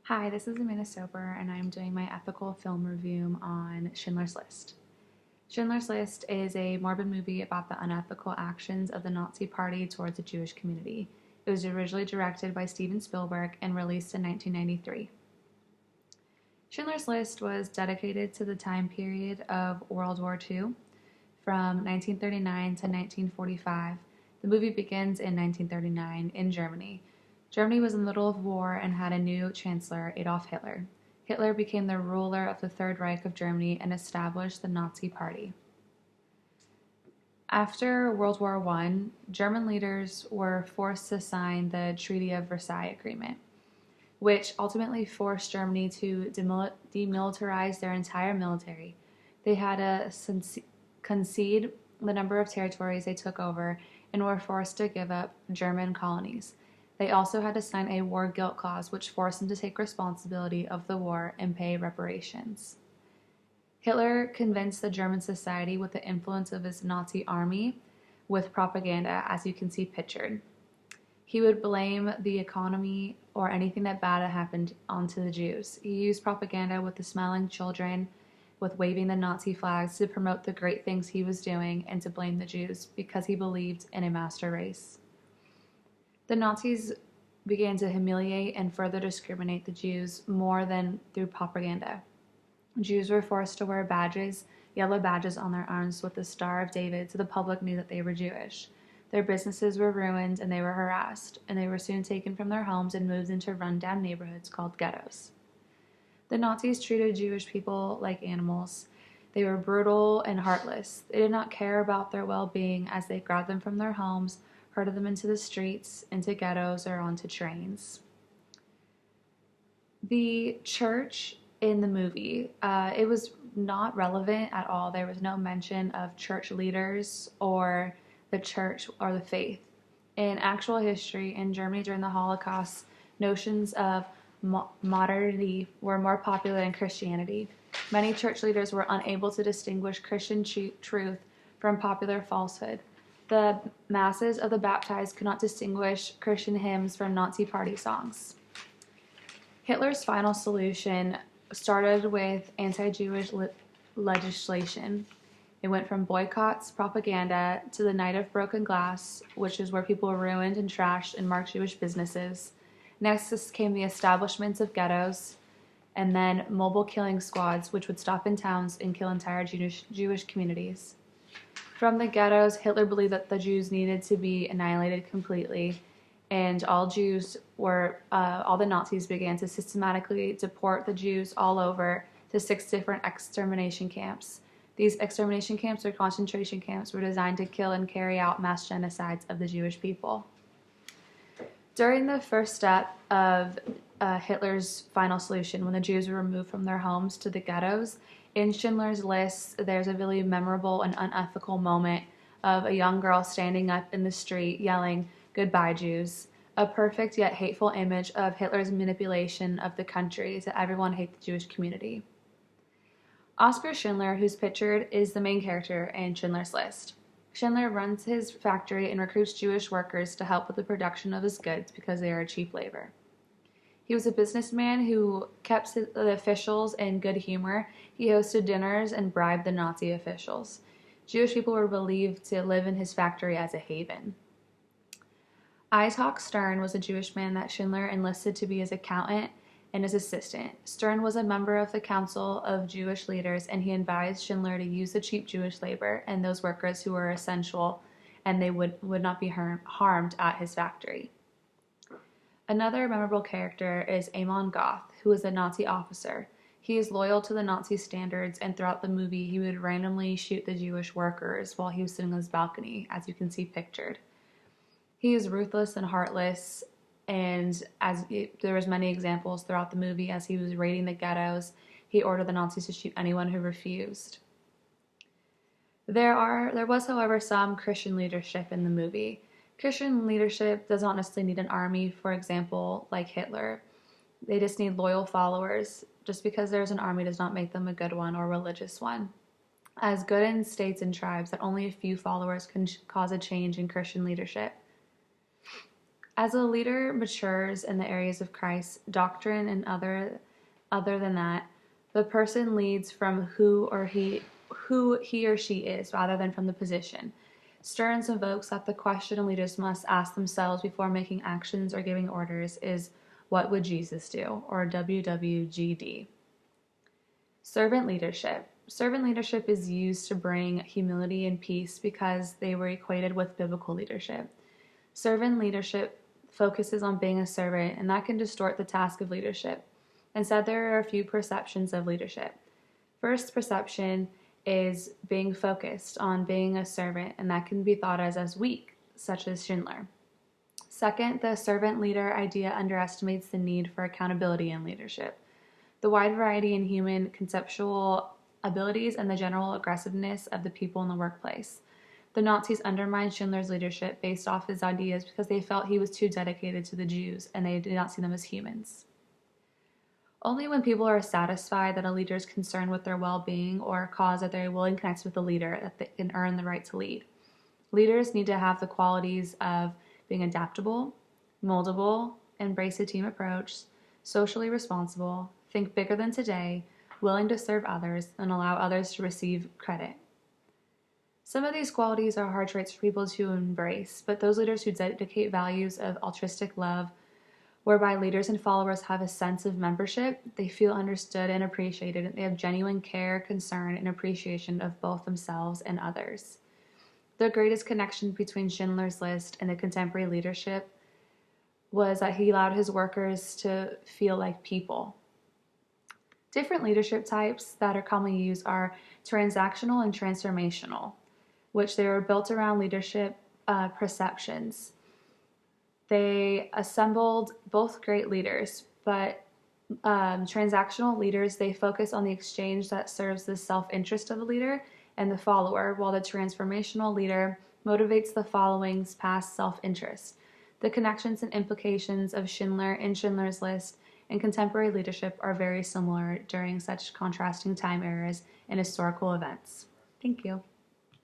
Hi, this is Amanda Soper, and I'm doing my ethical film review on Schindler's List. Schindler's List is a morbid movie about the unethical actions of the Nazi Party towards the Jewish community. It was originally directed by Steven Spielberg and released in 1993. Schindler's List was dedicated to the time period of World War II from 1939 to 1945. The movie begins in 1939 in Germany. Germany was in the middle of war and had a new chancellor, Adolf Hitler. Hitler became the ruler of the Third Reich of Germany and established the Nazi Party. After World War I, German leaders were forced to sign the Treaty of Versailles Agreement, which ultimately forced Germany to demilitarize their entire military. They had to concede the number of territories they took over and were forced to give up German colonies. They also had to sign a war guilt clause, which forced them to take responsibility of the war and pay reparations. Hitler convinced the German society with the influence of his Nazi army with propaganda, as you can see pictured. He would blame the economy or anything that bad had happened onto the Jews. He used propaganda with the smiling children, with waving the Nazi flags to promote the great things he was doing and to blame the Jews because he believed in a master race. The Nazis began to humiliate and further discriminate the Jews more than through propaganda. Jews were forced to wear badges, yellow badges on their arms with the Star of David, so the public knew that they were Jewish. Their businesses were ruined and they were harassed, and they were soon taken from their homes and moved into rundown neighborhoods called ghettos. The Nazis treated Jewish people like animals. They were brutal and heartless. They did not care about their well-being as they grabbed them from their homes, herded them into the streets, into ghettos, or onto trains. The church in the movie, it was not relevant at all. There was no mention of church leaders or the church or the faith. In actual history in Germany during the Holocaust, notions of modernity were more popular than Christianity. Many church leaders were unable to distinguish Christian truth from popular falsehood. The masses of the baptized could not distinguish Christian hymns from Nazi party songs. Hitler's final solution started with anti-Jewish legislation. It went from boycotts, propaganda, to the Night of Broken Glass, which is where people were ruined and trashed and marked Jewish businesses. Next came the establishments of ghettos, and then mobile killing squads, which would stop in towns and kill entire Jewish communities. From the ghettos, Hitler believed that the Jews needed to be annihilated completely, and all the Nazis began to systematically deport the Jews all over to 6 different extermination camps. These extermination camps or concentration camps were designed to kill and carry out mass genocides of the Jewish people. During the first step of Hitler's final solution, when the Jews were removed from their homes to the ghettos, in Schindler's List, there's a really memorable and unethical moment of a young girl standing up in the street yelling, "Goodbye, Jews," a perfect yet hateful image of Hitler's manipulation of the country to everyone hate the Jewish community. Oskar Schindler, who's pictured, is the main character in Schindler's List. Schindler runs his factory and recruits Jewish workers to help with the production of his goods because they are cheap labor. He was a businessman who kept the officials in good humor. He hosted dinners and bribed the Nazi officials. Jewish people were believed to live in his factory as a haven. Itzhak Stern was a Jewish man that Schindler enlisted to be his accountant and his assistant. Stern was a member of the Council of Jewish Leaders, and he advised Schindler to use the cheap Jewish labor and those workers who were essential, and they would not be harmed at his factory. Another memorable character is Amon Goth, who is a Nazi officer. He is loyal to the Nazi standards, and throughout the movie, he would randomly shoot the Jewish workers while he was sitting on his balcony, as you can see pictured. He is ruthless and heartless, and there was many examples throughout the movie as he was raiding the ghettos, he ordered the Nazis to shoot anyone who refused. There was, however, some Christian leadership in the movie. Christian leadership does not necessarily need an army, for example, like Hitler. They just need loyal followers. Just because there's an army does not make them a good one or a religious one. As good in states and tribes, that only a few followers can cause a change in Christian leadership. As a leader matures in the areas of Christ's doctrine and other than that, the person leads from who he or she is rather than from the position. Stearns invokes that the question leaders must ask themselves before making actions or giving orders is, what would Jesus do? Or WWGD. Servant leadership. Servant leadership is used to bring humility and peace because they were equated with biblical leadership. Servant leadership focuses on being a servant, and that can distort the task of leadership. Instead, there are a few perceptions of leadership. First perception is being focused on being a servant, and that can be thought as weak, such as Schindler. Second, the servant leader idea underestimates the need for accountability in leadership. The wide variety in human conceptual abilities and the general aggressiveness of the people in the workplace. The Nazis undermined Schindler's leadership based off his ideas because they felt he was too dedicated to the Jews and they did not see them as humans. Only when people are satisfied that a leader is concerned with their well-being or a cause that they're willing to connect with the leader that they can earn the right to lead. Leaders need to have the qualities of being adaptable, moldable, embrace a team approach, socially responsible, think bigger than today, willing to serve others, and allow others to receive credit. Some of these qualities are hard traits for people to embrace, but those leaders who dedicate values of altruistic love, whereby leaders and followers have a sense of membership, they feel understood and appreciated, and they have genuine care, concern, and appreciation of both themselves and others. The greatest connection between Schindler's List and the contemporary leadership was that he allowed his workers to feel like people. Different leadership types that are commonly used are transactional and transformational, which they were built around leadership perceptions. They assembled both great leaders, but transactional leaders, they focus on the exchange that serves the self-interest of the leader and the follower, while the transformational leader motivates the following's past self-interest. The connections and implications of Schindler and Schindler's List and contemporary leadership are very similar during such contrasting time eras and historical events. Thank you.